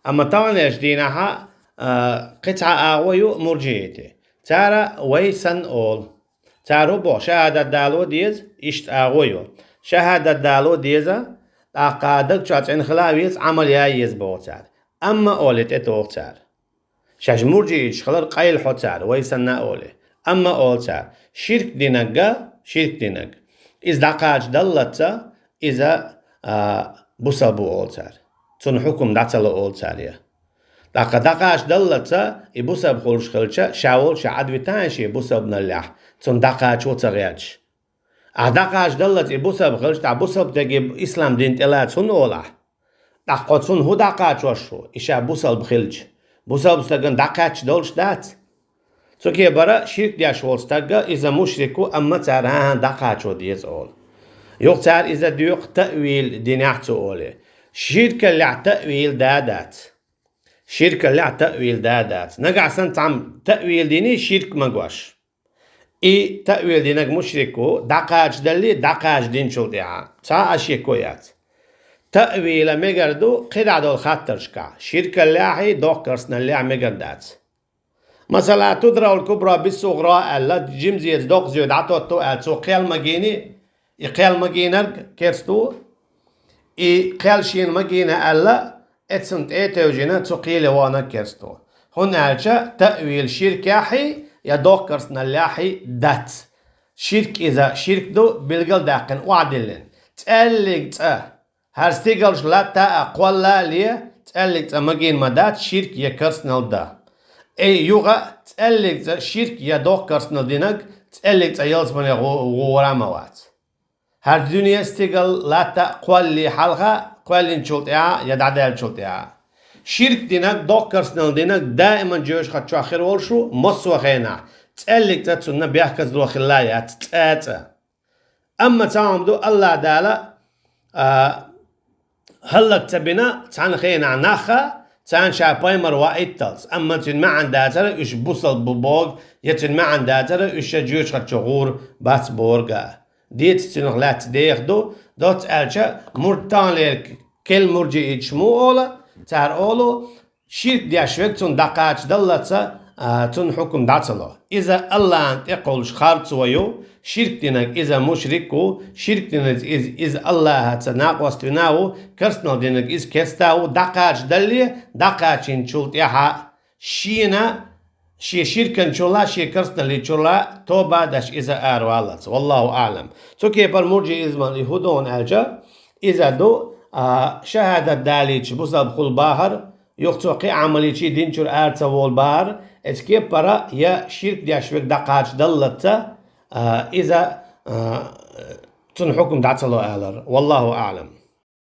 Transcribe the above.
أما طبعا إيش دينها قطعة أغويو مرجيته تارا ويسن أول تارو بو شهادة دالو ديز إشت أغويو شهادة دالو ديزا أقادك شات إن خلاويز عمل يايز بوتار أما أولت إتوغتار شاش مرجي خلال قايل حوتار ويسن أولي أما أولتار شرك دينك إز دقاج دلتا إذا بوسابو أولتار تون حكم داتلو أولتار يا دقاش دلتا يبوساب خلش خلشة شاول شعد وتانشي بوساب نلح تون دقاش وتغيرش دقاش دلت يبوساب خلش بوساب تجيب إسلام دين تلات سن أولا دقات سن هو دقاش وشو إشا بوساب خلش بوساب استغن دقاش دولش دات سوكي برا شرك دياش ولستغا إذا مشركو أما تارها دقاش وديز أول يوق تار إذا ديوق تأويل دينيحتو أولي شرك اللي تأويل دادات شرك اللي تأويل دادات نقع سنت عم تأويل ديني شرك مقواش إي تأويل دينك مشركو دقاج دلي دقاج دين شو ديعا تا أشيكويات تأويل مقردو قدعدو الخطرشكا شرك اللي دوكرسنا اللي مقردات مثلا تدرى الكبرى بالصغرى ألا جمزيز دوك زيود عطو التوال سو قيال مجيني يقيال مجينر كيرستو إي قيال شين مجينة ألا اتسنت توجينا تقيل وانا كيرستو هنا تأويل شرك ياحي يا دوكرسنا اللاحي دات شرك إذا شرك دو بالقل داقن وعدلن تقلق هرستيقلش لا تا أقوال لا ليه تقلق مجين مدات شرك يكرسنا الدا أي يوغا تقلق شرك يا دوكرسنا دينك تقلق يلز من غورا موات هر دنيا استيقل لا تا قوال لي حلقة قوالين شلطيها يدعدال شلطيها شرك دينك دوكرسنال دينك دائما جوش خد شو آخر ورشو مصوى خينا تقلق تتسونا بيحكز دو خلايات تتاتا أما تعمدو الله دالا هلك تبنا تان خينا ناخا تان شاباي مروا إتلز أما تن ما عندها ترى إش بوصل ببوغ يتن ما عندها ترى إش جوش خد شغور بات بورغا ديت تنغلات ديخدو دوت ألشا مرتان ليرك كل مرجي إجمو أولا تار أولو شرك دياشوك تون دقاش دلتا تون حكم داتلو إذا الله أنت يقولش خارج ويو شرك دينك إذا مشركو شرك دينك إذا الله هتناقوست بناو كرسنال دينك إذا كستاو دقاش دلي دقاش إنشولت يحا شينا شي شركن شولا شي كرسنال شولا توبا داش إذا والله والله أعلم توكي برمرجي إزمان يهودون ألجا إذا دو شهادة داليش بوصل بخل باهر يختوقي عملي شي دينشور آرتا والبار اسكي برا يا شرك دياشوك دقاش دلتا إذا تنحكم دعتلو آلر والله أعلم